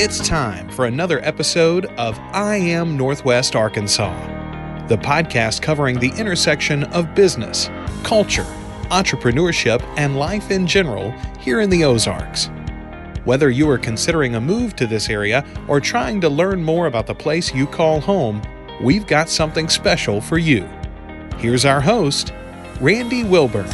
It's time for another episode of I Am Northwest Arkansas, the podcast covering the intersection of business, culture, entrepreneurship, and life in general here in the Ozarks. Whether you are considering a move to this area or trying to learn more about the place you call home, we've got something special for you. Here's our host, Randy Wilburn.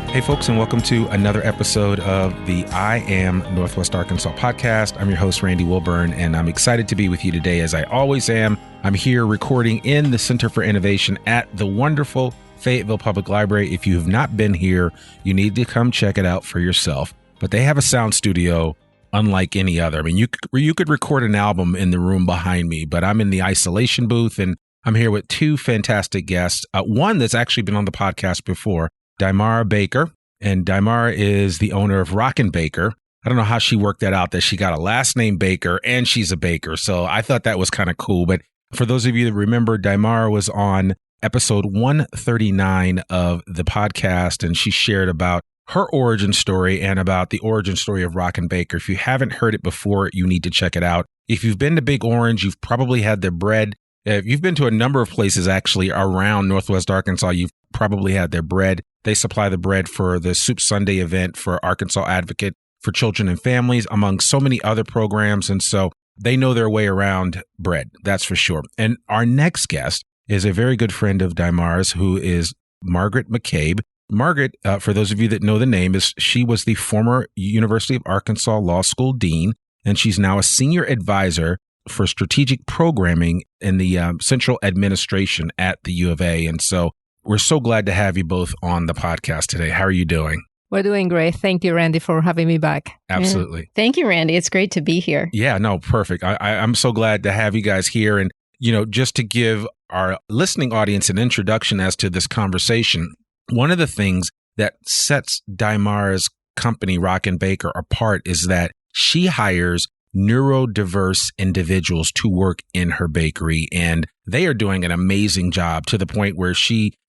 Hey folks, and welcome to another episode of the I Am Northwest Arkansas podcast. I'm your host, Randy Wilburn, and I'm excited to be with you today as I always am. I'm here recording in the Center for Innovation at the wonderful Fayetteville Public Library. If you have not been here, you need to come check it out for yourself. But they have a sound studio unlike any other. I mean, you could record an album in the room behind me, but I'm in the isolation booth, and I'm here with two fantastic guests. One that's actually been on the podcast before, Daymara Baker, and Daymara is the owner of Rockin Baker. I don't know how she worked that out, that she got a last name Baker and she's a baker. So I thought that was kind of cool. But for those of you that remember, Daymara was on episode 139 of the podcast, and she shared about her origin story and about the origin story of Rockin Baker. If you haven't heard it before, you need to check it out. If you've been to Big Orange, you've probably had their bread. If you've been to a number of places actually around Northwest Arkansas, you've probably had their bread. They supply the bread for the Soup Sunday event for Arkansas Advocate for Children and Families, among so many other programs. And so they know their way around bread, that's for sure. And our next guest is a very good friend of Daymara's, who is Margaret McCabe. Margaret, for those of you that know the name, she was the former University of Arkansas Law School Dean, and she's now a senior advisor for strategic programming in the central administration at the U of A. And so we're so glad to have you both on the podcast today. How are you doing? We're doing great. Thank you, Randy, for having me back. Absolutely. Yeah. Thank you, Randy. It's great to be here. Yeah, no, perfect. I'm so glad to have you guys here. And, you know, just to give our listening audience an introduction as to this conversation, one of the things that sets Daymara's company, Rockin Baker, apart is that she hires neurodiverse individuals to work in her bakery, and they are doing an amazing job to the point where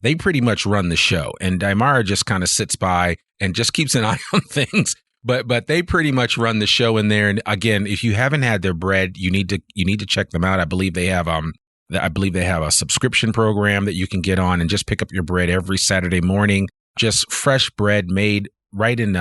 they pretty much run the show, and Daymara just kind of sits by and just keeps an eye on things. But they pretty much run the show in there. And again, if you haven't had their bread, you need to check them out. I believe they have a subscription program that you can get on and just pick up your bread every Saturday morning. Just fresh bread made right in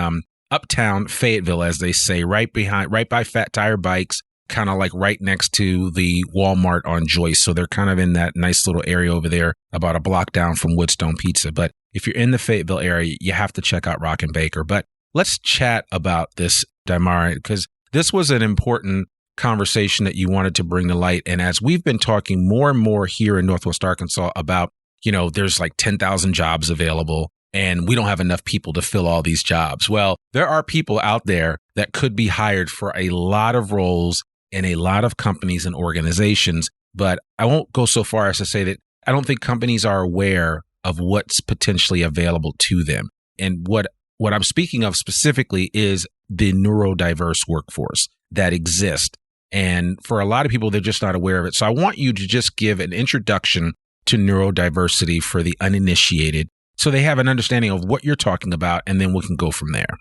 Uptown Fayetteville, as they say, right by Fat Tire Bikes, kind of like right next to the Walmart on Joyce. So they're kind of in that nice little area over there, about a block down from Woodstone Pizza. But if you're in the Fayetteville area, you have to check out Rockin Baker. But let's chat about this, Daymara, because this was an important conversation that you wanted to bring to light. And as we've been talking more and more here in Northwest Arkansas about, you know, there's like 10,000 jobs available, and we don't have enough people to fill all these jobs. Well, there are people out there that could be hired for a lot of roles in a lot of companies and organizations. But I won't go so far as to say that I don't think companies are aware of what's potentially available to them. And what I'm speaking of specifically is the neurodiverse workforce that exists. And for a lot of people, they're just not aware of it. So I want you to just give an introduction to neurodiversity for the uninitiated, so they have an understanding of what you're talking about, and then we can go from there.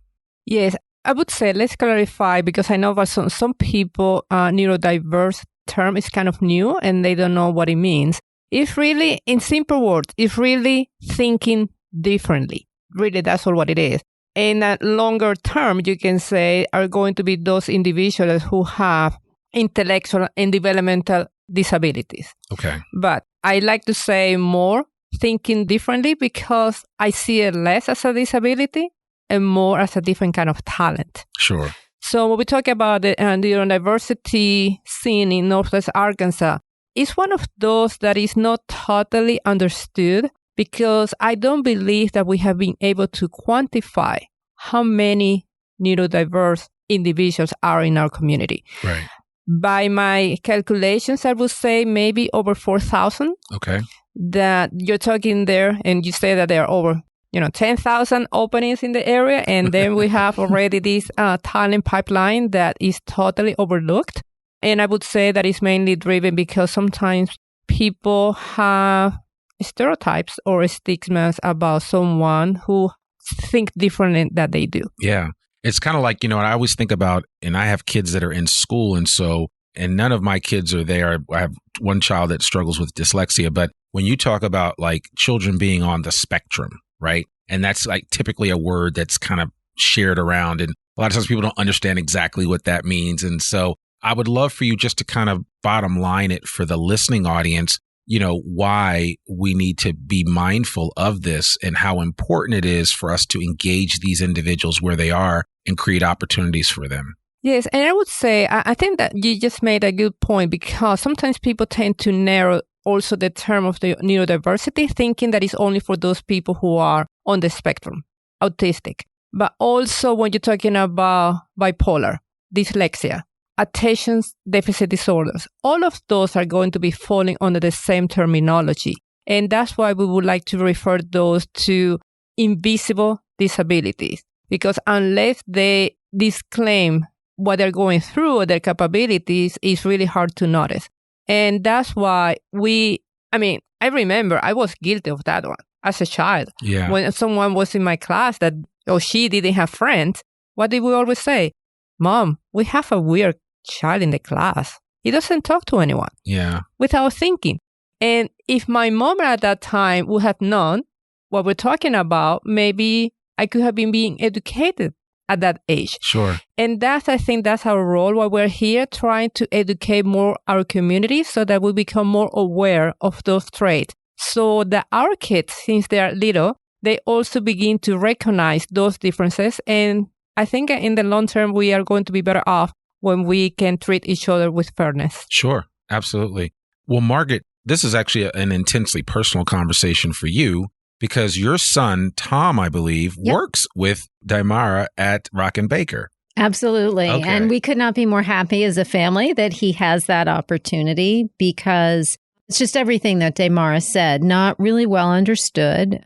Yes, I would say let's clarify, because I know that some people, neurodiverse term is kind of new and they don't know what it means. It's really, in simple words, it's really thinking differently. Really, that's all what it is. In a longer term, you can say, are going to be those individuals who have intellectual and developmental disabilities. Okay. But I like to say more thinking differently, because I see it less as a disability and more as a different kind of talent. Sure. So when we talk about the neurodiversity scene in Northwest Arkansas, it's one of those that is not totally understood, because I don't believe that we have been able to quantify how many neurodiverse individuals are in our community. Right. By my calculations, I would say maybe over 4,000. Okay. That you're talking there, and you say that there are over, 10,000 openings in the area. And then we have already this talent pipeline that is totally overlooked. And I would say that it's mainly driven because sometimes people have stereotypes or stigmas about someone who think differently that they do. Yeah. It's kind of like, I always think about, and I have kids that are in school. And none of my kids are there. I have one child that struggles with dyslexia. But when you talk about like children being on the spectrum, right? And that's like typically a word that's kind of shared around. And a lot of times people don't understand exactly what that means. And so I would love for you just to kind of bottom line it for the listening audience, why we need to be mindful of this and how important it is for us to engage these individuals where they are and create opportunities for them. Yes, and I would say, I think that you just made a good point, because sometimes people tend to narrow also the term of the neurodiversity, thinking that it's only for those people who are on the spectrum, autistic. But also when you're talking about bipolar, dyslexia, attention deficit disorders, all of those are going to be falling under the same terminology. And that's why we would like to refer those to invisible disabilities, because unless they disclaim what they're going through or their capabilities, it's really hard to notice. And that's why I remember I was guilty of that one as a child. Yeah. When someone was in my class or she didn't have friends, what did we always say? Mom, we have a weird child in the class. He doesn't talk to anyone. Yeah. Without thinking. And if my mom at that time would have known what we're talking about, maybe I could have been being educated at that age. Sure. And I think that's our role while we're here, trying to educate more our community so that we become more aware of those traits, so that our kids, since they're little, they also begin to recognize those differences. And I think in the long term, we are going to be better off when we can treat each other with fairness. Sure. Absolutely. Well, Margaret, this is actually an intensely personal conversation for you, because your son, Tom, I believe, works with Daymara at Rockin Baker. Absolutely. Okay. And we could not be more happy as a family that he has that opportunity, because it's just everything that Daymara said, not really well understood.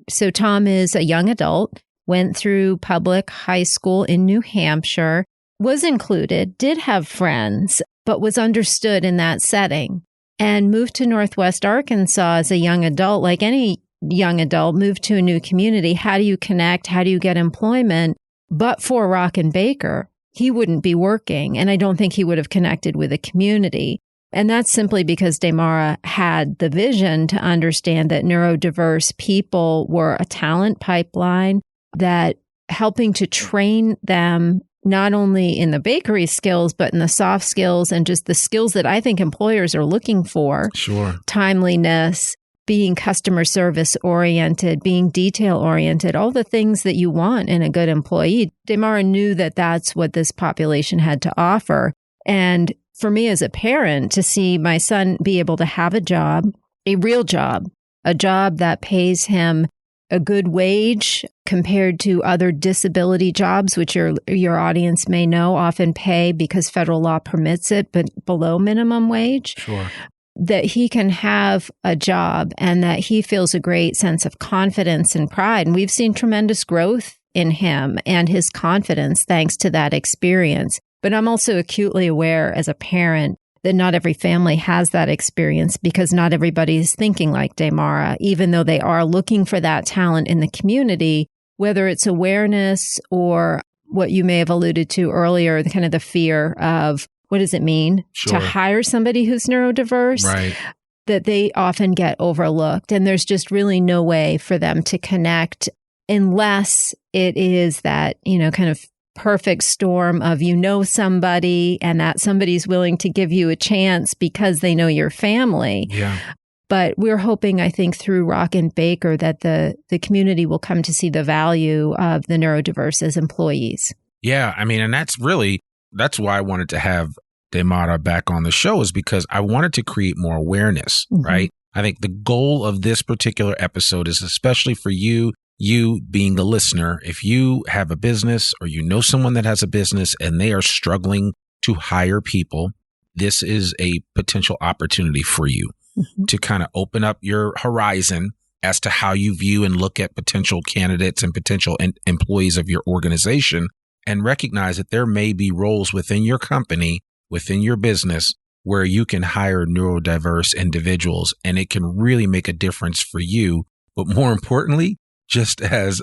So Tom is a young adult, went through public high school in New Hampshire, was included, did have friends, but was understood in that setting, and moved to Northwest Arkansas as a young adult. Like any young adult, moved to a new community. How do you connect? How do you get employment? But for Rockin Baker, he wouldn't be working, and I don't think he would have connected with a community. And that's simply because Daymara had the vision to understand that neurodiverse people were a talent pipeline, that helping to train them not only in the bakery skills, but in the soft skills and just the skills that I think employers are looking for. Sure. Timeliness, being customer service oriented, being detail oriented, all the things that you want in a good employee. Daymara knew that that's what this population had to offer. And for me as a parent, to see my son be able to have a job, a real job, a job that pays him a good wage compared to other disability jobs, which your audience may know often pay, because federal law permits it, but below minimum wage. Sure. That he can have a job and that he feels a great sense of confidence and pride. And we've seen tremendous growth in him and his confidence thanks to that experience. But I'm also acutely aware as a parent that not every family has that experience, because not everybody is thinking like Daymara, even though they are looking for that talent in the community, whether it's awareness or what you may have alluded to earlier, the kind of the fear of what does it mean to hire somebody who's neurodiverse, right, that they often get overlooked. And there's just really no way for them to connect unless it is that, kind of perfect storm of, somebody and that somebody's willing to give you a chance because they know your family. Yeah. But we're hoping, I think, through Rockin Baker that the community will come to see the value of the neurodiverse as employees. Yeah. I mean, and that's why I wanted to have Daymara back on the show, is because I wanted to create more awareness, right? I think the goal of this particular episode is especially for you being the listener. If you have a business or you know someone that has a business and they are struggling to hire people, this is a potential opportunity for you to kind of open up your horizon as to how you view and look at potential candidates and potential employees of your organization, and recognize that there may be roles within your company, within your business, where you can hire neurodiverse individuals, and it can really make a difference for you. But more importantly, just as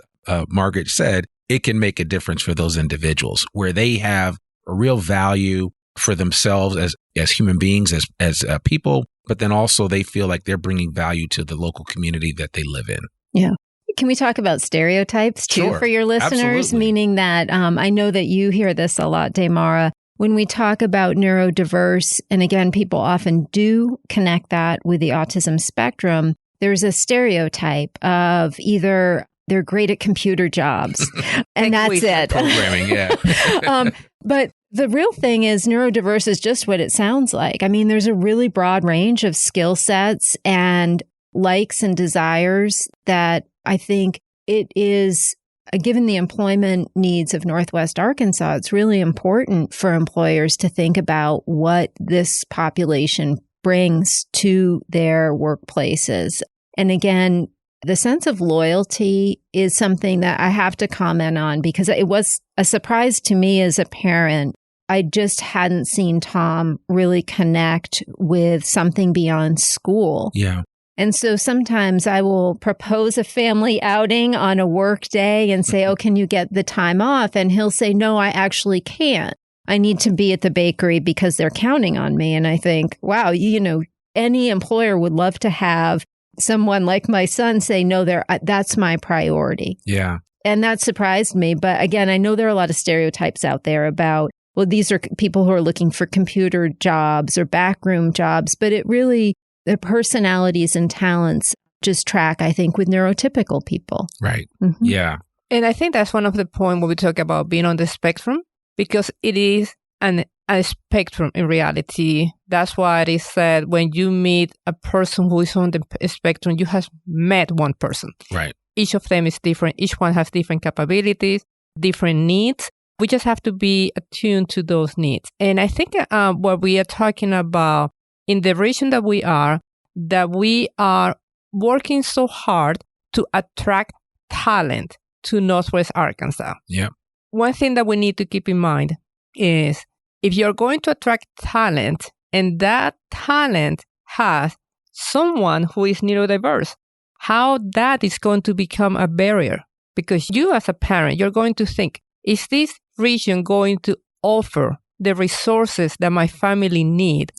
Margaret said, it can make a difference for those individuals where they have a real value for themselves as human beings, as people, but then also they feel like they're bringing value to the local community that they live in. Yeah. Can we talk about stereotypes too Sure. for your listeners? Absolutely. Meaning that I know that you hear this a lot, Daymara. When we talk about neurodiverse, and again, people often do connect that with the autism spectrum, there's a stereotype of either they're great at computer jobs, and that's it. Programming, yeah. But the real thing is neurodiverse is just what it sounds like. I mean, there's a really broad range of skill sets and likes and desires that I think it is, given the employment needs of Northwest Arkansas, it's really important for employers to think about what this population brings to their workplaces. And again, the sense of loyalty is something that I have to comment on because it was a surprise to me as a parent. I just hadn't seen Tom really connect with something beyond school. Yeah. And so sometimes I will propose a family outing on a work day and say, oh, can you get the time off? And he'll say, no, I actually can't. I need to be at the bakery because they're counting on me. And I think, wow, you know, any employer would love to have someone like my son say, no, that's my priority. Yeah. And that surprised me. But again, I know there are a lot of stereotypes out there about, well, these are people who are looking for computer jobs or backroom jobs, but it really, their personalities and talents just track, I think, with neurotypical people. Right. Mm-hmm. Yeah. And I think that's one of the points when we talk about being on the spectrum, because it is a spectrum in reality. That's why it is said when you meet a person who is on the spectrum, you have met one person. Right. Each of them is different. Each one has different capabilities, different needs. We just have to be attuned to those needs. And I think what we are talking about in the region that we are working so hard to attract talent to Northwest Arkansas. Yeah. One thing that we need to keep in mind is if you're going to attract talent and that talent has someone who is neurodiverse, how that is going to become a barrier. Because you as a parent, you're going to think, is this region going to offer the resources that my family need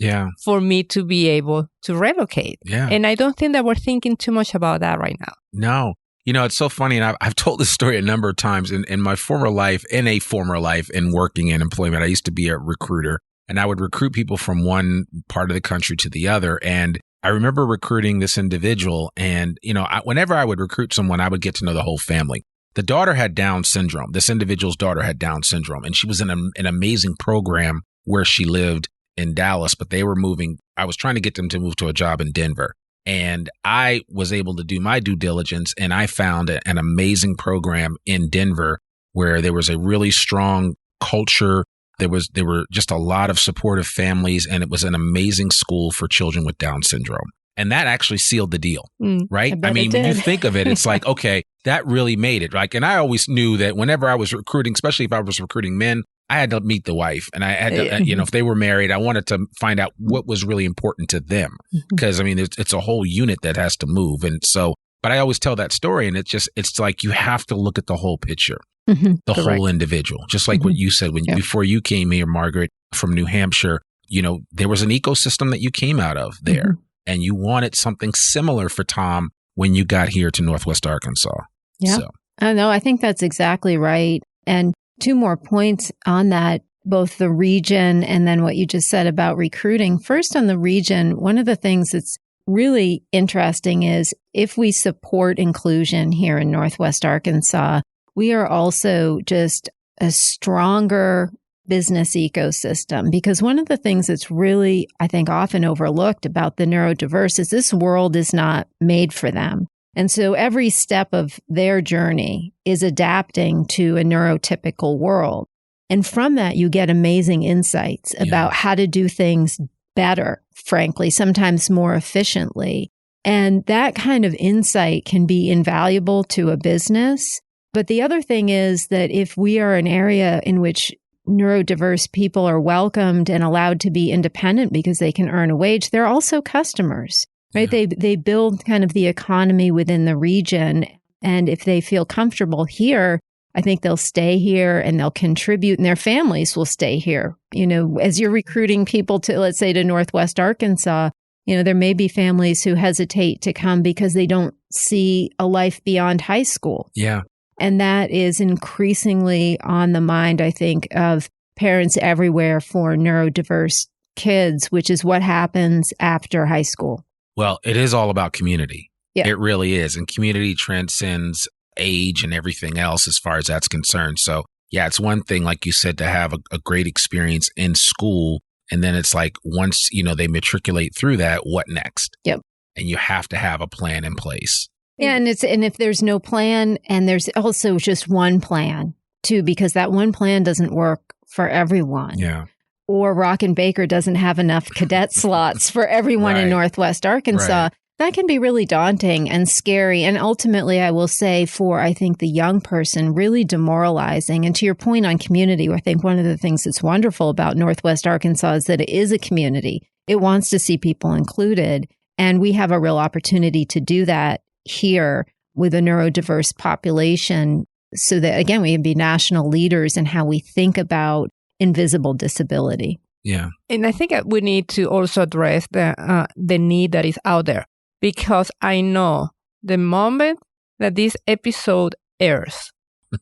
for me to be able to relocate? Yeah. And I don't think that we're thinking too much about that right now. No. You know, it's so funny, and I've told this story a number of times in my former life, in working in employment. I used to be a recruiter, and I would recruit people from one part of the country to the other. And I remember recruiting this individual, and, you know, whenever I would recruit someone, I would get to know the whole family. The daughter had Down syndrome. This individual's daughter had Down syndrome, and she was in an amazing program where she lived in Dallas, but they were moving. I was trying to get them to move to a job in Denver. And I was able to do my due diligence, and I found an amazing program in Denver where there was a really strong culture. There were just a lot of supportive families, and it was an amazing school for children with Down syndrome. And that actually sealed the deal, right? I mean, when you think of it, it's like, okay, that really made it. Like, and I always knew that whenever I was recruiting, especially if I was recruiting men, I had to meet the wife, and I had to, you know, if they were married, I wanted to find out what was really important to them. Because I mean, it's a whole unit that has to move. And so, but I always tell that story, and it's like, you have to look at the whole picture, the whole individual, just like what you said before you came here, Margaret, from New Hampshire, you know, there was an ecosystem that you came out of there, and you wanted something similar for Tom when you got here to Northwest Arkansas. Yeah. So. No, I think that's exactly right. And 2 more points on that, both the region and then what you just said about recruiting. First, on the region, one of the things that's really interesting is if we support inclusion here in Northwest Arkansas, we are also just a stronger business ecosystem. Because one of the things that's really, I think, often overlooked about the neurodiverse is this world is not made for them. And so every step of their journey is adapting to a neurotypical world. And from that, you get amazing insights about how to do things better, frankly, sometimes more efficiently. And that kind of insight can be invaluable to a business. But the other thing is that if we are an area in which neurodiverse people are welcomed and allowed to be independent because they can earn a wage, they're also customers. Right. They build kind of the economy within the region. And if they feel comfortable here, I think they'll stay here and they'll contribute, and their families will stay here. You know, as you're recruiting people to, let's say, to Northwest Arkansas, you know, there may be families who hesitate to come because they don't see a life beyond high school. Yeah. And that is increasingly on the mind, I think, of parents everywhere for neurodiverse kids, which is what happens after high school. Well, it is all about community. Yeah. It really is. And community transcends age and everything else as far as that's concerned. So yeah, it's one thing, like you said, to have a great experience in school. And then it's like, once, you know, they matriculate through that, what next? Yep. And you have to have a plan in place. Yeah. And if there's no plan, and there's also just one plan too, because that one plan doesn't work for everyone. Yeah. Or Rockin Baker doesn't have enough cadet slots for everyone in Northwest Arkansas. Right. That can be really daunting and scary. And ultimately, I will say, for, I think, the young person, really demoralizing. And to your point on community, I think one of the things that's wonderful about Northwest Arkansas is that it is a community. It wants to see people included. And we have a real opportunity to do that here with a neurodiverse population, so that, again, we can be national leaders in how we think about invisible disability. Yeah. And I think we need to also address the need that is out there, because I know the moment that this episode airs,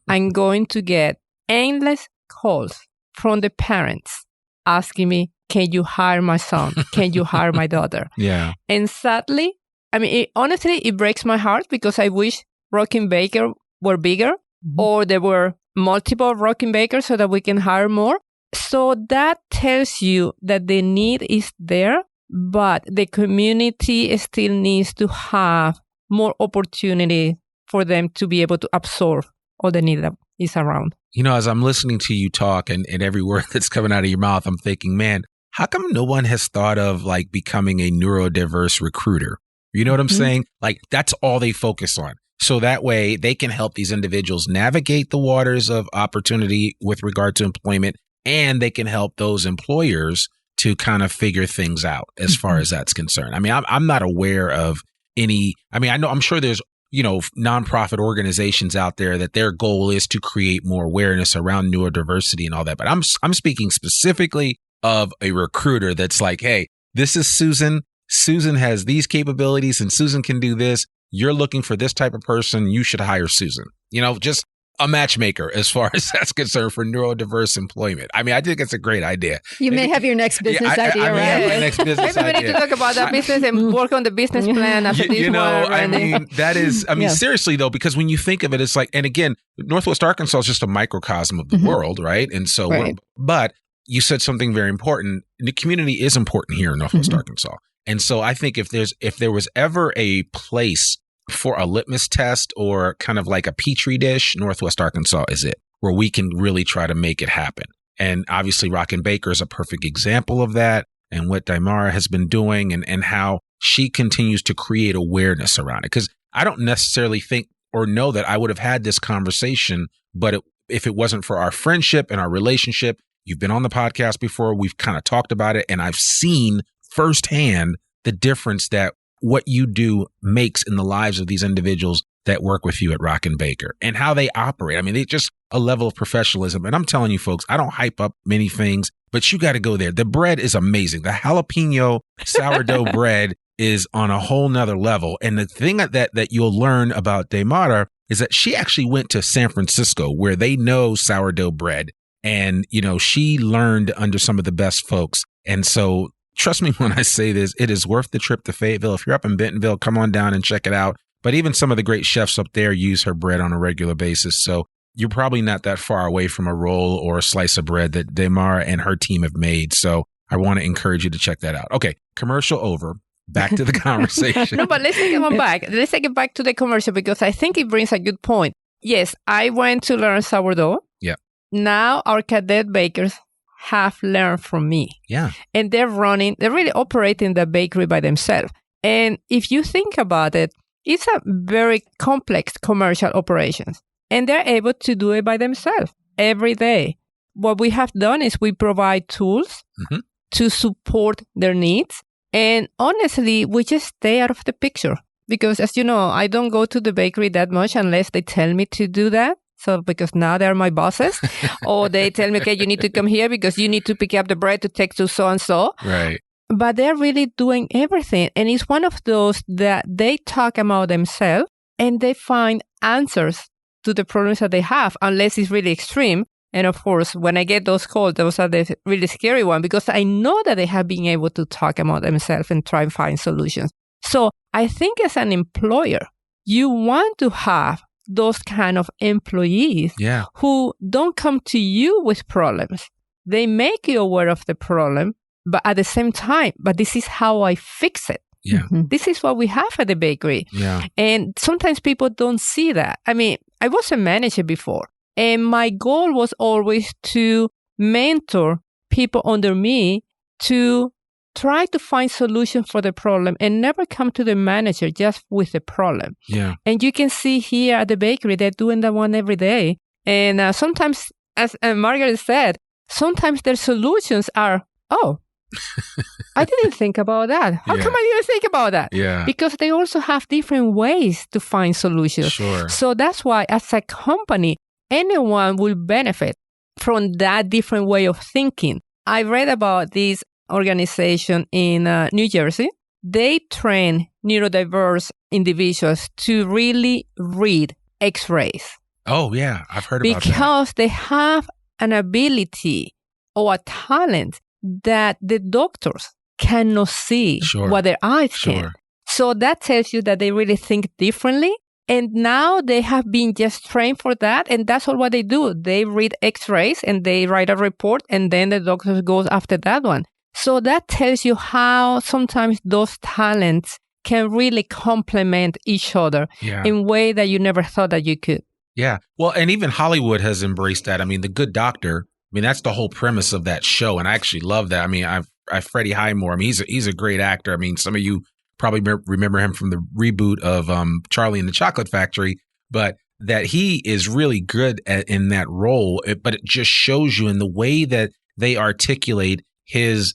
I'm going to get endless calls from the parents asking me, can you hire my son? Can you hire my daughter? Yeah. And sadly, I mean, honestly, it breaks my heart, because I wish Rockin Baker were bigger, or there were multiple Rockin Bakers so that we can hire more. So that tells you that the need is there, but the community still needs to have more opportunity for them to be able to absorb all the need that is around. You know, as I'm listening to you talk and every word that's coming out of your mouth, I'm thinking, man, how come no one has thought of like becoming a neurodiverse recruiter? You know what I'm saying? Like, that's all they focus on. So that way they can help these individuals navigate the waters of opportunity with regard to employment, and they can help those employers to kind of figure things out as far as that's concerned. I mean, I'm not aware of any, I mean, I'm sure there's, you know, nonprofit organizations out there that their goal is to create more awareness around neurodiversity and all that. But I'm speaking specifically of a recruiter that's like, hey, this is Susan. Susan has these capabilities and Susan can do this. You're looking for this type of person. You should hire Susan. You know, just a matchmaker as far as that's concerned for neurodiverse employment. I mean, I think it's a great idea. You may have your next business idea, I may have my next business Maybe we idea. need to talk about that business and work on the business plan after this one. I mean, that is, I mean, Yeah. seriously though, because when you think of it, it's like, and again, Northwest Arkansas is just a microcosm of the world, right? And so, Right. but you said something very important. The community is important here in Northwest Arkansas. And so I think if there was ever a place for a litmus test or kind of like a petri dish, Northwest Arkansas is it, where we can really try to make it happen. And obviously Rockin Baker is a perfect example of that, and what Daymara has been doing and how she continues to create awareness around it. Because I don't necessarily think or know that I would have had this conversation, but if it wasn't for our friendship and our relationship. You've been on the podcast before. We've kind of talked about it, and I've seen firsthand the difference that what you do makes in the lives of these individuals that work with you at Rockin Baker and how they operate. I mean, they just a level of professionalism. And I'm telling you, folks, I don't hype up many things, but you got to go there. The bread is amazing. The jalapeno sourdough bread is on a whole nother level. And the thing that you'll learn about Daymara is that she actually went to San Francisco, where they know sourdough bread. And, you know, she learned under some of the best folks. And so trust me when I say this, it is worth the trip to Fayetteville. If you're up in Bentonville, come on down and check it out. But even some of the great chefs up there use her bread on a regular basis. So you're probably not that far away from a roll or a slice of bread that Daymara and her team have made. So I want to encourage you to check that out. Okay, commercial over. Back to the conversation. No, but let's take it back. Let's take it back to the commercial, because I think it brings a good point. Yes, I went to learn sourdough. Yeah. Now our cadet bakers have learned from me. Yeah. And they're really operating the bakery by themselves. And if you think about it, it's a very complex commercial operations. And they're able to do it by themselves every day. What we have done is we provide tools to support their needs. And honestly, we just stay out of the picture. because as you know, I don't go to the bakery that much unless they tell me to do that. So because now they're my bosses, or they tell me, okay, you need to come here because you need to pick up the bread to take to so-and-so. Right. But they're really doing everything. And it's one of those that they talk about themselves and they find answers to the problems that they have, unless it's really extreme. And of course, when I get those calls, those are the really scary ones because I know that they have been able to talk about themselves and try and find solutions. So I think as an employer, you want to have those kind of employees who don't come to you with problems. They make you aware of the problem, but at the same time, but this is how I fix it. Yeah. This is what we have at the bakery. Yeah. And sometimes people don't see that. I mean, I was a manager before. And my goal was always to mentor people under me to try to find solutions for the problem and never come to the manager just with the problem. Yeah. And you can see here at the bakery, they're doing that one every day. And sometimes, as Margaret said, sometimes their solutions are, oh, I didn't think about that. How come I didn't think about that? Yeah. Because they also have different ways to find solutions. Sure. So that's why as a company, anyone will benefit from that different way of thinking. I read about this organization in New Jersey. They train neurodiverse individuals to really read X-rays. Oh, yeah. I've heard about that. Because they have an ability or a talent that the doctors cannot see what their eyes can. So that tells you that they really think differently. And now they have been just trained for that. And that's all what they do. They read X-rays and they write a report and then the doctor goes after that one. So that tells you how sometimes those talents can really complement each other in a way that you never thought that you could. Yeah. Well, and even Hollywood has embraced that. I mean, The Good Doctor, I mean, that's the whole premise of that show. And I actually love that. I mean, I've Freddie Highmore. I mean, he's a great actor. I mean, some of you probably remember him from the reboot of Charlie and the Chocolate Factory, but that he is really good in that role. But it just shows you in the way that they articulate his,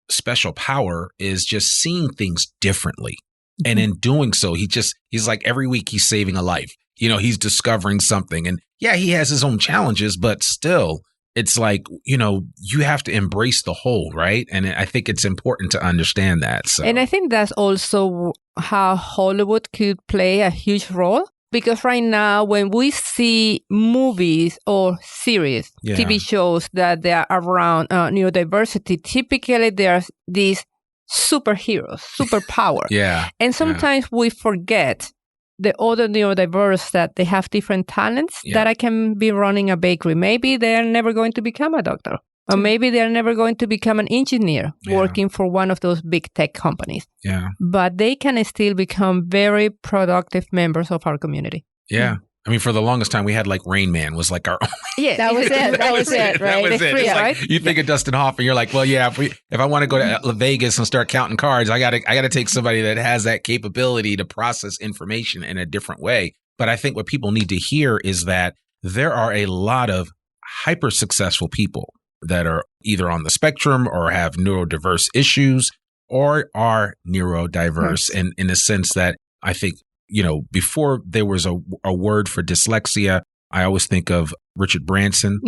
special power is just seeing things differently. And in doing so, he's like every week he's saving a life. He's discovering something. And yeah, he has his own challenges, but still, it's like, you have to embrace the whole, right? And I think it's important to understand that. So. And I think that's also how Hollywood could play a huge role. Because right now, when we see movies or series, TV shows that they are around neurodiversity, typically there's these superheroes, superpower. And sometimes we forget the other neurodiverse that they have different talents that I can be running a bakery. Maybe they're never going to become a doctor. Or maybe they're never going to become an engineer working for one of those big tech companies. Yeah. But they can still become very productive members of our community. Yeah. I mean, for the longest time, we had like Rain Man was like our only. Yeah, that was it. That was it, right? That was it. It's right? Like, you think of Dustin Hoffman, you're like, well, yeah, if I want to go to Vegas and start counting cards, I gotta take somebody that has that capability to process information in a different way. But I think what people need to hear is that there are a lot of hyper successful people that are either on the spectrum or have neurodiverse issues or are neurodiverse in a sense that I think, before there was a word for dyslexia, I always think of Richard Branson.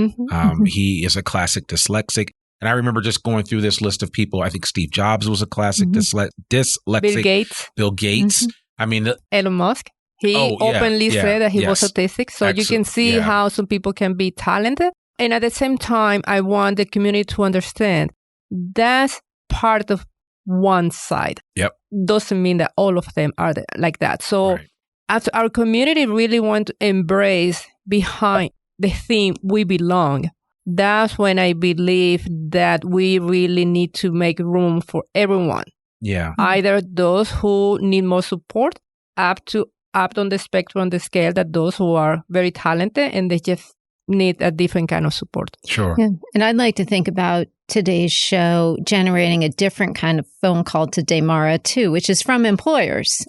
He is a classic dyslexic. And I remember just going through this list of people. I think Steve Jobs was a classic dyslexic. Bill Gates. I mean, Elon Musk. He openly said that he was autistic. So you can see how some people can be talented. And at the same time, I want the community to understand that's part of one side. Doesn't mean that all of them are like that. So as our community really want to embrace behind the theme, we belong, that's when I believe that we really need to make room for everyone. Yeah. Either those who need more support up on the spectrum, on the scale, that those who are very talented and they just need a different kind of support. Sure. Yeah. And I'd like to think about today's show generating a different kind of phone call to Daymara too, which is from employers.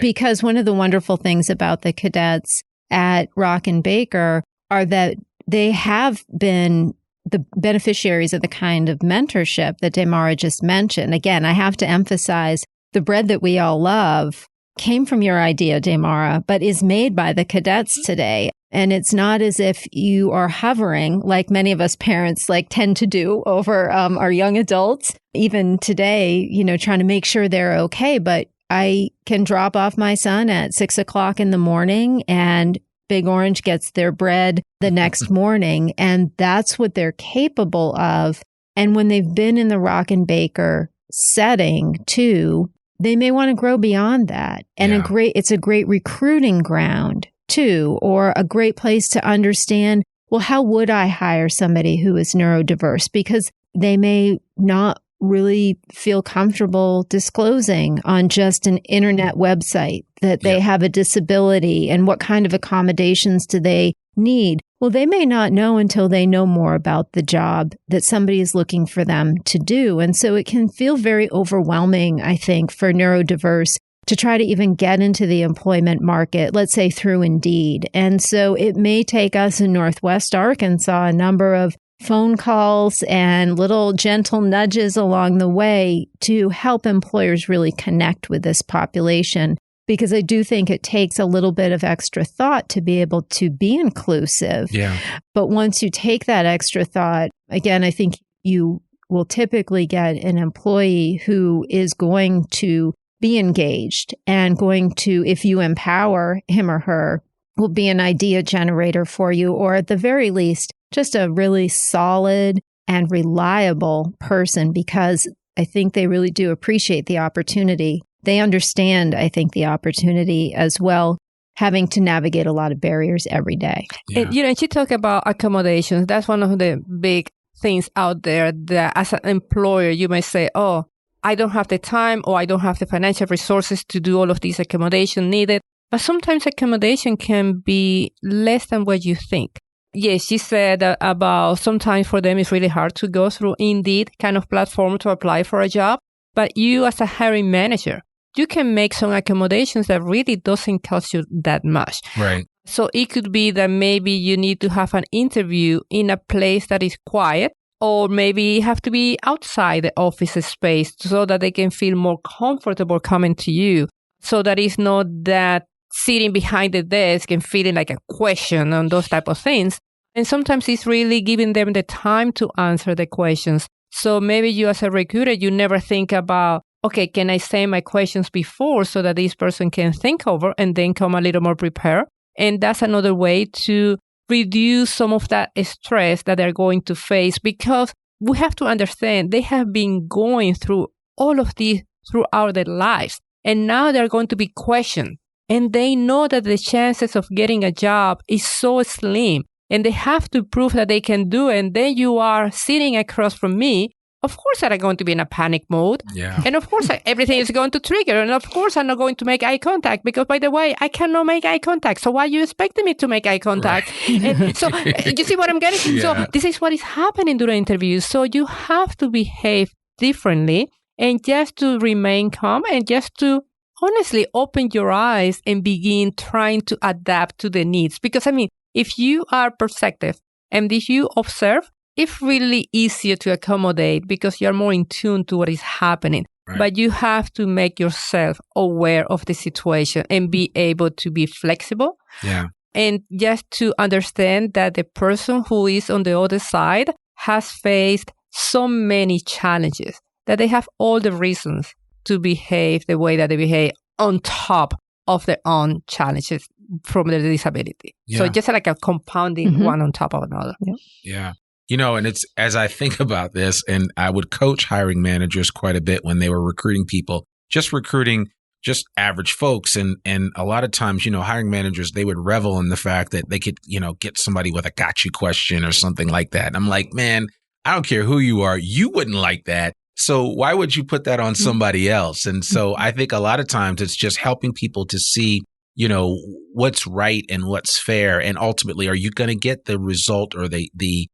Because one of the wonderful things about the cadets at Rockin Baker are that they have been the beneficiaries of the kind of mentorship that Daymara just mentioned. Again, I have to emphasize the bread that we all love came from your idea, Daymara, but is made by the cadets today. And it's not as if you are hovering like many of us parents tend to do over our young adults, even today, trying to make sure they're okay. But I can drop off my son at 6 o'clock in the morning and Big Orange gets their bread the next morning. And that's what they're capable of. And when they've been in the Rockin Baker setting too, they may want to grow beyond that. And it's a great recruiting ground too, or a great place to understand, well, how would I hire somebody who is neurodiverse? Because they may not really feel comfortable disclosing on just an internet website that they have a disability and what kind of accommodations do they need. Well, they may not know until they know more about the job that somebody is looking for them to do. And so it can feel very overwhelming, I think, for neurodiverse to try to even get into the employment market, let's say through Indeed. And so it may take us in Northwest Arkansas a number of phone calls and little gentle nudges along the way to help employers really connect with this population. Because I do think it takes a little bit of extra thought to be able to be inclusive. Yeah. But once you take that extra thought, again, I think you will typically get an employee who is going to be engaged and going to, if you empower him or her, will be an idea generator for you, or at the very least, just a really solid and reliable person, because I think they really do appreciate the opportunity. They understand, I think, the opportunity as well, having to navigate a lot of barriers every day. Yeah. And, she talked about accommodations. That's one of the big things out there that as an employer, you may say, oh, I don't have the time or I don't have the financial resources to do all of these accommodations needed. But sometimes accommodation can be less than what you think. Yes, she said about sometimes for them it's really hard to go through Indeed kind of platform to apply for a job. But you as a hiring manager, you can make some accommodations that really doesn't cost you that much. Right. So it could be that maybe you need to have an interview in a place that is quiet, or maybe you have to be outside the office space so that they can feel more comfortable coming to you. So that it's not that sitting behind the desk and feeling like a question on those type of things. And sometimes it's really giving them the time to answer the questions. So maybe you as a recruiter, you never think about, okay, can I say my questions before so that this person can think over and then come a little more prepared? And that's another way to reduce some of that stress that they're going to face, because we have to understand they have been going through all of this throughout their lives. And now they're going to be questioned. And they know that the chances of getting a job is so slim. And they have to prove that they can do it. And then you are sitting across from me. Of course, I'm going to be in a panic mode. Yeah. And of course, everything is going to trigger. And of course, I'm not going to make eye contact because, by the way, I cannot make eye contact. So why are you expecting me to make eye contact? Right. And so you see what I'm getting? Yeah. So this is what is happening during interviews. So you have to behave differently and just to remain calm and just to honestly open your eyes and begin trying to adapt to the needs. Because, I mean, if you are perceptive and if you observe, it's really easier to accommodate because you're more in tune to what is happening. Right. But you have to make yourself aware of the situation and be able to be flexible. Yeah. And just to understand that the person who is on the other side has faced so many challenges that they have all the reasons to behave the way that they behave on top of their own challenges from their disability. Yeah. So just like a compounding one on top of another. Yeah. Yeah. You know, and it's, as I think about this, and I would coach hiring managers quite a bit when they were recruiting people, just recruiting just average folks. And a lot of times, you know, hiring managers, they would revel in the fact that they could, you know, get somebody with a got you question or something like that. And I'm like, man, I don't care who you are. You wouldn't like that. So why would you put that on somebody else? And so I think a lot of times it's just helping people to see, you know, what's right and what's fair. And ultimately, are you going to get the result or the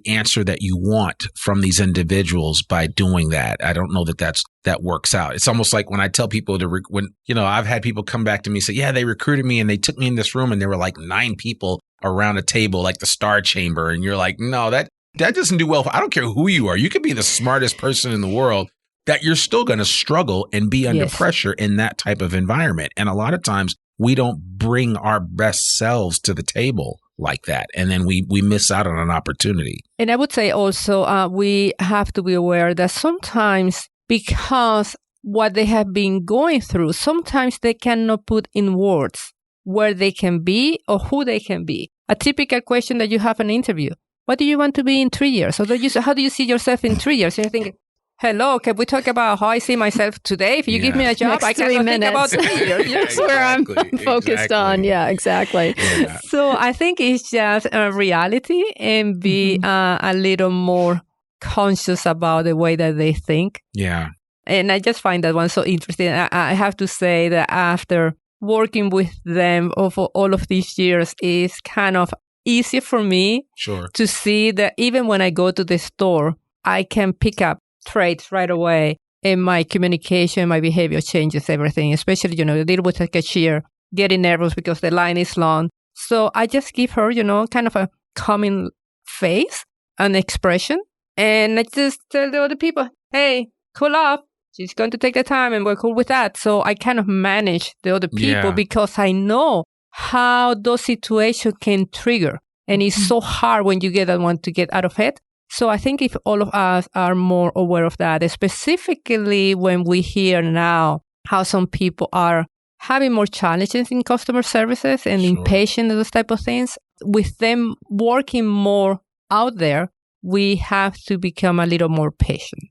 answer that you want from these individuals by doing that? I don't know that works out. It's almost like when I tell people when, you know, I've had people come back to me and say, yeah, they recruited me and they took me in this room and there were like 9 people around a table, like the Star Chamber. And you're like, no, that doesn't do well. I don't care who you are. You could be the smartest person in the world. that you're still going to struggle and be under Yes. pressure in that type of environment. And a lot of times we don't bring our best selves to the table like that. And then we miss out on an opportunity. And I would say also, we have to be aware that sometimes because what they have been going through, sometimes they cannot put in words where they can be or who they can be. A typical question that you have an interview. What do you want to be in 3 years? Or how do you see yourself in 3 years? And you're thinking, hello, can we talk about how I see myself today? If you give me a job, Next I cannot 3 think about 3 years. That's where I'm focused Exactly. on. Yeah, exactly. Yeah. So I think it's just a reality and be a little more conscious about the way that they think. Yeah. And I just find that one so interesting. I have to say that after working with them over all of these years, it's kind of easier for me Sure. to see that even when I go to the store, I can pick up traits right away, and my communication, my behavior changes everything, especially, deal with a cashier, getting nervous because the line is long. So I just give her, kind of a calming face, an expression, and I just tell the other people, hey, cool off. She's going to take the time and we're cool with that. So I kind of manage the other people because I know how those situations can trigger. And it's so hard when you get that one to get out of it. So I think if all of us are more aware of that, specifically when we hear now how some people are having more challenges in customer services and impatient and those type of things, with them working more out there, we have to become a little more patient.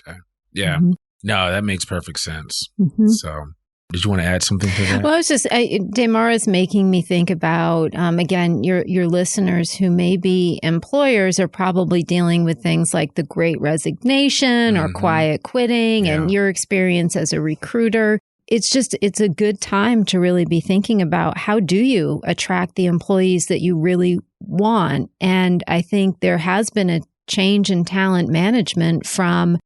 Okay. Yeah. No, that makes perfect sense. Mm-hmm. So did you want to add something to that? Well, Daymara is making me think about, again, your listeners who may be employers are probably dealing with things like the Great Resignation or quiet quitting and your experience as a recruiter. It's a good time to really be thinking about how do you attract the employees that you really want. And I think there has been a change in talent management from,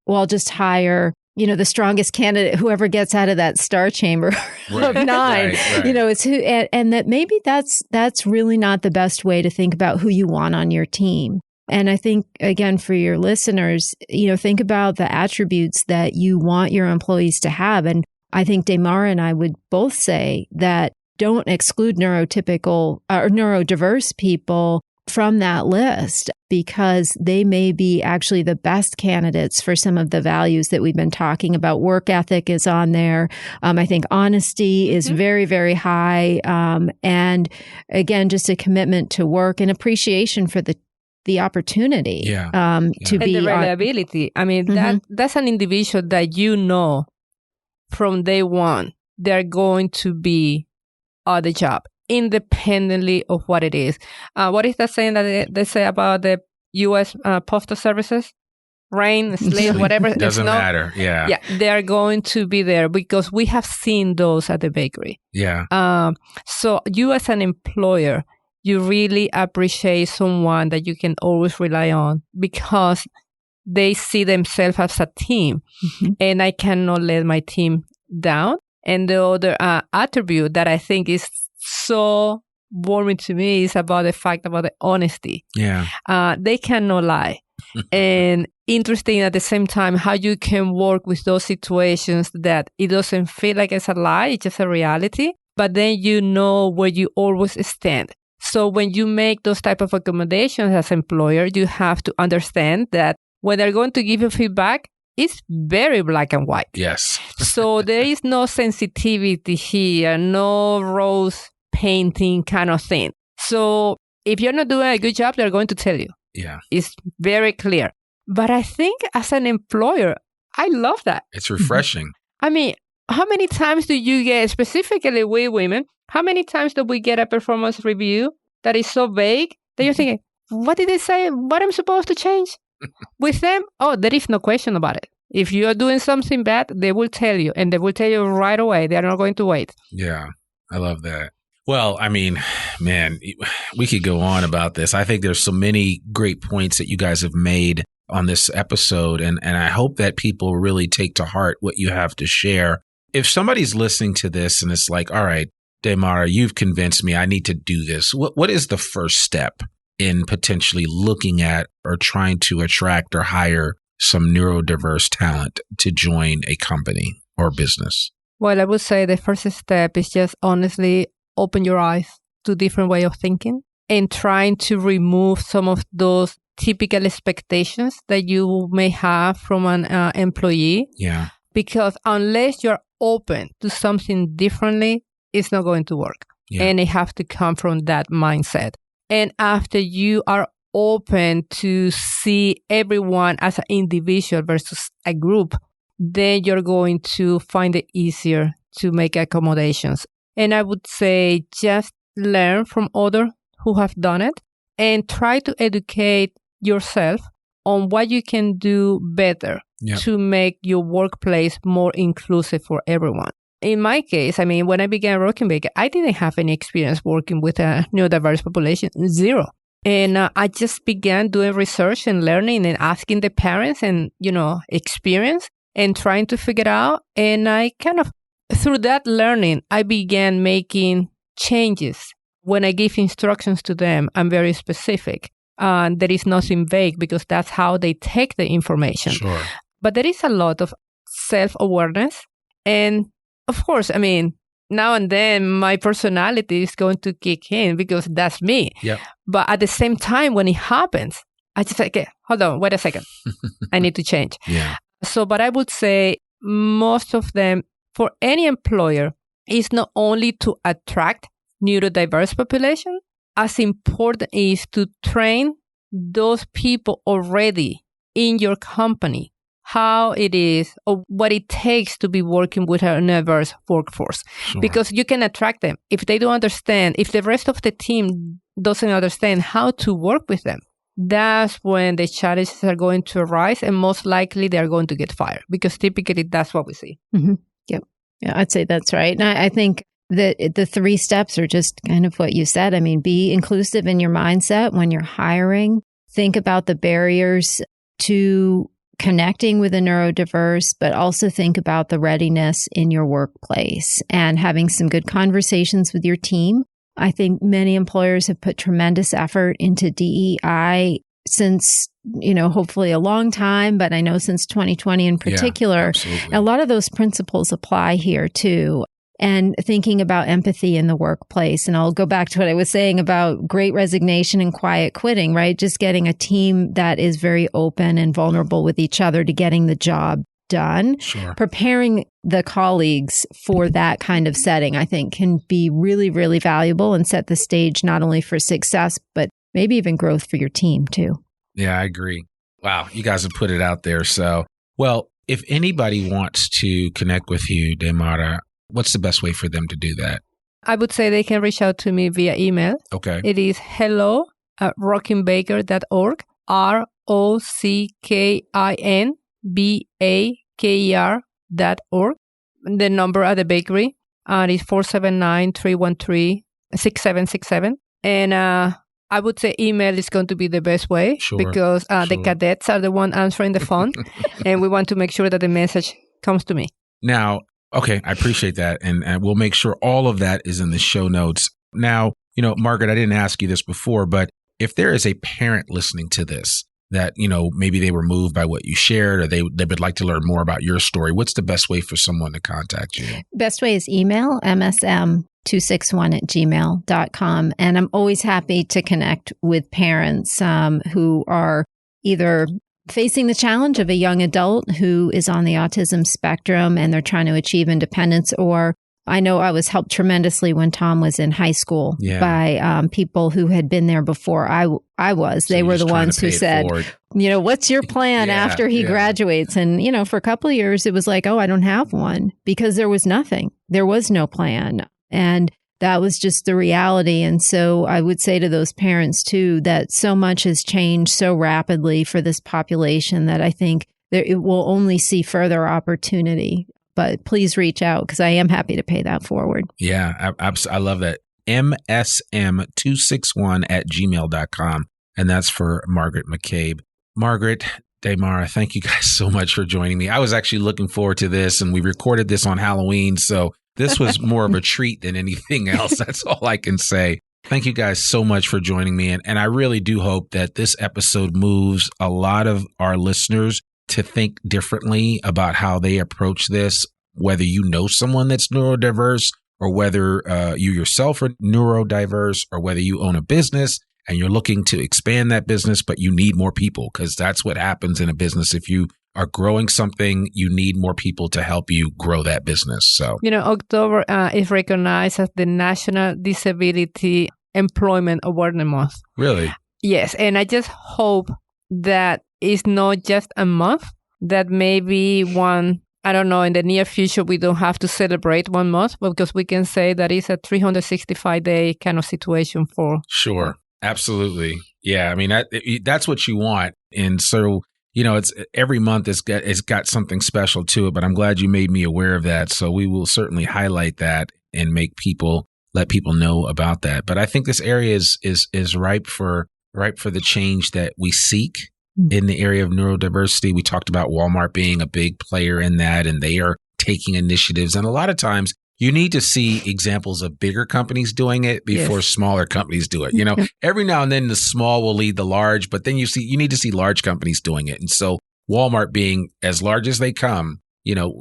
I'll just hire, the strongest candidate, whoever gets out of that star chamber of 9, Right. it's who, and that maybe that's really not the best way to think about who you want on your team. And I think, again, for your listeners, think about the attributes that you want your employees to have. And I think Daymara and I would both say that don't exclude neurotypical or neurodiverse people from that list because they may be actually the best candidates for some of the values that we've been talking about. Work ethic is on there. I think honesty is very, very high. And again, just a commitment to work and appreciation for the opportunity to and be the reliability. I mean, that's an individual that from day one, they're going to be on the job, independently of what it is. What is that saying that they say about the U.S. Postal Services? Rain, sleet, whatever. Doesn't matter. Yeah. Yeah, they're going to be there because we have seen those at the bakery. Yeah. So you as an employer, you really appreciate someone that you can always rely on because they see themselves as a team. And I cannot let my team down. And the other attribute that I think is so warming to me is about the honesty. Yeah. They cannot lie. And interesting at the same time how you can work with those situations that it doesn't feel like it's a lie, it's just a reality. But then you know where you always stand. So when you make those type of accommodations as an employer, you have to understand that when they're going to give you feedback, it's very black and white. Yes. So there is no sensitivity here, no rose painting kind of thing. So if you're not doing a good job, they're going to tell you. Yeah. It's very clear. But I think as an employer, I love that. It's refreshing. I mean, how many times do you get, specifically we women, how many times do we get a performance review that is so vague that you're thinking, what did they say? What am I supposed to change? With them, there is no question about it. If you are doing something bad, they will tell you, and they will tell you right away. They are not going to wait. Yeah, I love that. Well, I mean, man, we could go on about this. I think there's so many great points that you guys have made on this episode, and I hope that people really take to heart what you have to share. If somebody's listening to this and it's like, all right, Daymara, you've convinced me I need to do this. What is the first step in potentially looking at or trying to attract or hire some neurodiverse talent to join a company or business? Well, I would say the first step is just honestly open your eyes to different way of thinking and trying to remove some of those typical expectations that you may have from an employee. Yeah. Because unless you're open to something differently, it's not going to work. Yeah. And it have to come from that mindset. And after you are open to see everyone as an individual versus a group, then you're going to find it easier to make accommodations. And I would say just learn from others who have done it and try to educate yourself on what you can do better to make your workplace more inclusive for everyone. In my case, I mean, when I began Rockin Baker, I didn't have any experience working with a neurodiverse population, zero. And I just began doing research and learning and asking the parents and, experience and trying to figure out. And I kind of, through that learning, I began making changes. When I give instructions to them, I'm very specific. There is nothing vague because that's how they take the information. Sure. But there is a lot of self-awareness. And of course, I mean, now and then my personality is going to kick in because that's me. Yep. But at the same time, when it happens, I just say, okay, hold on, wait a second. I need to change. Yeah. So, but I would say most of them, for any employer, is not only to attract neurodiverse population, as important is to train those people already in your company, how it is or what it takes to be working with a diverse workforce. Sure. Because you can attract them. If they don't understand, if the rest of the team doesn't understand how to work with them, that's when the challenges are going to arise and most likely they're going to get fired because typically that's what we see. Mm-hmm. Yep. Yeah, I'd say that's right. And I think that the 3 steps are just kind of what you said. I mean, be inclusive in your mindset when you're hiring. Think about the barriers to connecting with a neurodiverse, but also think about the readiness in your workplace and having some good conversations with your team. I think many employers have put tremendous effort into DEI since, hopefully a long time, but I know since 2020 in particular, a lot of those principles apply here too. And thinking about empathy in the workplace. And I'll go back to what I was saying about great resignation and quiet quitting, right? Just getting a team that is very open and vulnerable with each other to getting the job done. Sure. Preparing the colleagues for that kind of setting, I think, can be really, really valuable and set the stage not only for success, but maybe even growth for your team too. Yeah, I agree. Wow, you guys have put it out there. So, well, if anybody wants to connect with you, Daymara, what's the best way for them to do that? I would say they can reach out to me via email. Okay. It is hello@rockinbaker.org, ROCKINBAKER.org. The number at the bakery is 479-313-6767. And I would say email is going to be the best way because the cadets are the one answering the phone. And we want to make sure that the message comes to me. Now, okay, I appreciate that. And we'll make sure all of that is in the show notes. Now, Margaret, I didn't ask you this before, but if there is a parent listening to this that, maybe they were moved by what you shared or they would like to learn more about your story, what's the best way for someone to contact you? Best way is email, msm261@gmail.com. And I'm always happy to connect with parents who are either facing the challenge of a young adult who is on the autism spectrum and they're trying to achieve independence, or I know I was helped tremendously when Tom was in high school by people who had been there before I was. They were the ones who said, what's your plan after he graduates? And, for a couple of years, it was like, oh, I don't have one because there was nothing. There was no plan. And that was just the reality. And so I would say to those parents, too, that so much has changed so rapidly for this population that I think that it will only see further opportunity. But please reach out because I am happy to pay that forward. Yeah, I love that. MSM261@gmail.com. And that's for Margaret McCabe. Margaret, Daymara, thank you guys so much for joining me. I was actually looking forward to this, and we recorded this on Halloween. So this was more of a treat than anything else. That's all I can say. Thank you guys so much for joining me. And I really do hope that this episode moves a lot of our listeners to think differently about how they approach this, whether you know someone that's neurodiverse or whether you yourself are neurodiverse or whether you own a business and you're looking to expand that business, but you need more people, because that's what happens in a business. If you are growing something, you need more people to help you grow that business. So, October is recognized as the National Disability Employment Awareness Month. Really? Yes. And I just hope that it's not just a month, that maybe in the near future, we don't have to celebrate 1 month, because we can say that it's a 365-day kind of situation for. Sure. Absolutely. Yeah. I mean, that's what you want. And so, it's every month it's got something special to it, but I'm glad you made me aware of that. So we will certainly highlight that and let people know about that. But I think this area is ripe for the change that we seek in the area of neurodiversity. We talked about Walmart being a big player in that, and they are taking initiatives. And a lot of times you need to see examples of bigger companies doing it before smaller companies do it. Every now and then the small will lead the large, but then you need to see large companies doing it. And so Walmart being as large as they come,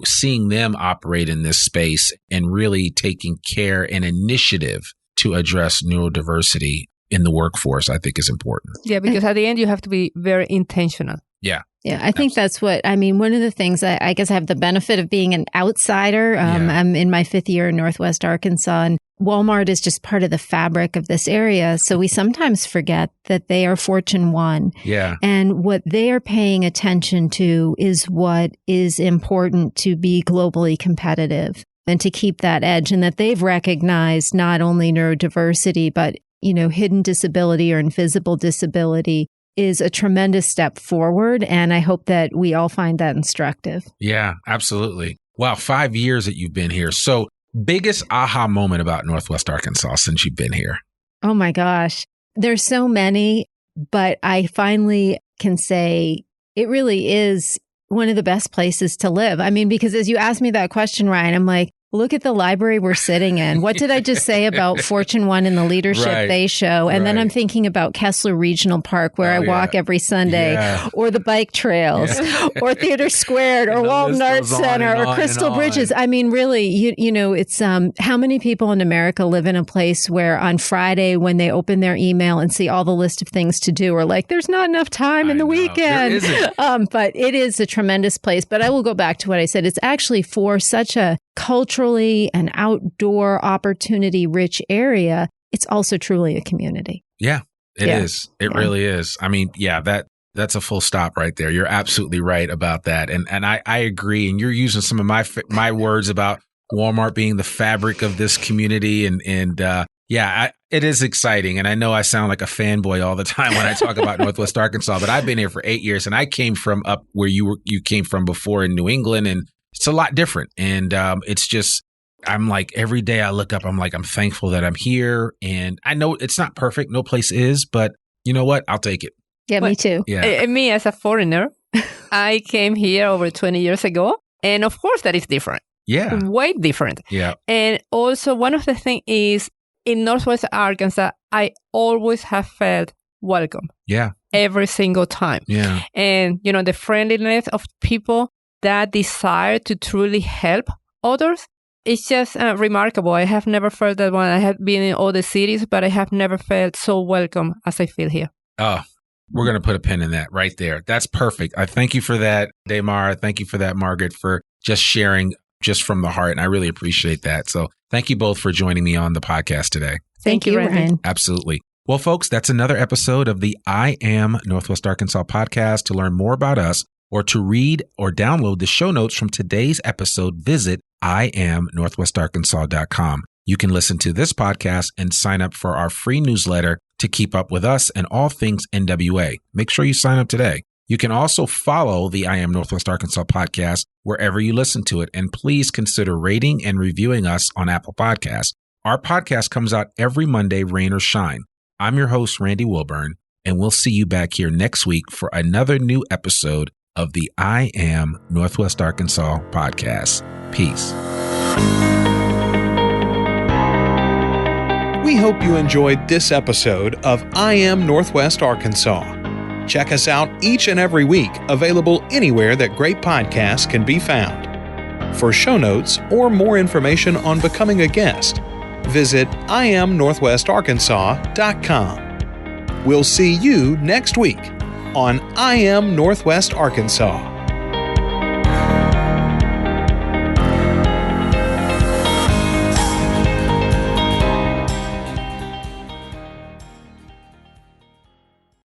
seeing them operate in this space and really taking care and initiative to address neurodiversity in the workforce, I think is important. Yeah, because at the end, you have to be very intentional. Yeah. Yeah, I think that's one of the things, I guess I have the benefit of being an outsider. I'm in my 5th year in Northwest Arkansas, and Walmart is just part of the fabric of this area. So we sometimes forget that they are Fortune 1. Yeah. And what they are paying attention to is what is important to be globally competitive and to keep that edge, and that they've recognized not only neurodiversity, but, hidden disability or invisible disability is a tremendous step forward. And I hope that we all find that instructive. Yeah, absolutely. Wow, 5 years that you've been here. So biggest aha moment about Northwest Arkansas since you've been here? Oh my gosh. There's so many, but I finally can say it really is one of the best places to live. I mean, because as you asked me that question, Ryan, I'm like, look at the library we're sitting in. What did I just say about Fortune 1 and the leadership they show? And then I'm thinking about Kessler Regional Park, where I walk every Sunday, or the bike trails, or Theater Squared, or Walton Arts Center, or Crystal Bridges. I mean, really, it's how many people in America live in a place where on Friday, when they open their email and see all the list of things to do, are like, there's not enough time in the weekend. But it is a tremendous place. But I will go back to what I said. It's actually for such a culturally and outdoor opportunity rich area, it's also truly a community. Yeah, it is. It really is. I mean, that's a full stop right there. You're absolutely right about that. And I agree. And you're using some of my words about Walmart being the fabric of this community. And it is exciting. And I know I sound like a fanboy all the time when I talk about Northwest Arkansas, but I've been here for 8 years, and I came from up where you came from before in New England, and it's a lot different. And it's just, I'm like, every day I look up, I'm like, I'm thankful that I'm here. And I know it's not perfect. No place is, but you know what? I'll take it. Yeah, me too. Yeah. Me as a foreigner, I came here over 20 years ago. And of course, that is different. Yeah. Way different. Yeah. And also, one of the things is in Northwest Arkansas, I always have felt welcome. Yeah. Every single time. Yeah. And, the friendliness of people, that desire to truly help others, it's just remarkable. I have never felt that one. I have been in all the cities, but I have never felt so welcome as I feel here. Oh, we're going to put a pin in that right there. That's perfect. I thank you for that, Daymara. Thank you for that, Margaret, for just sharing just from the heart. And I really appreciate that. So thank you both for joining me on the podcast today. Thank you, Ryan. Absolutely. Well, folks, that's another episode of the I Am Northwest Arkansas podcast. To learn more about us, or to read or download the show notes from today's episode, visit IamNorthwestArkansas.com. You can listen to this podcast and sign up for our free newsletter to keep up with us and all things NWA. Make sure you sign up today. You can also follow the I Am Northwest Arkansas podcast wherever you listen to it. And please consider rating and reviewing us on Apple Podcasts. Our podcast comes out every Monday, rain or shine. I'm your host, Randy Wilburn, and we'll see you back here next week for another new episode of the I Am Northwest Arkansas podcast. Peace. We hope you enjoyed this episode of I Am Northwest Arkansas. Check us out each and every week, available anywhere that great podcasts can be found. For show notes or more information on becoming a guest, visit IamNorthwestArkansas.com. We'll see you next week on I Am Northwest Arkansas.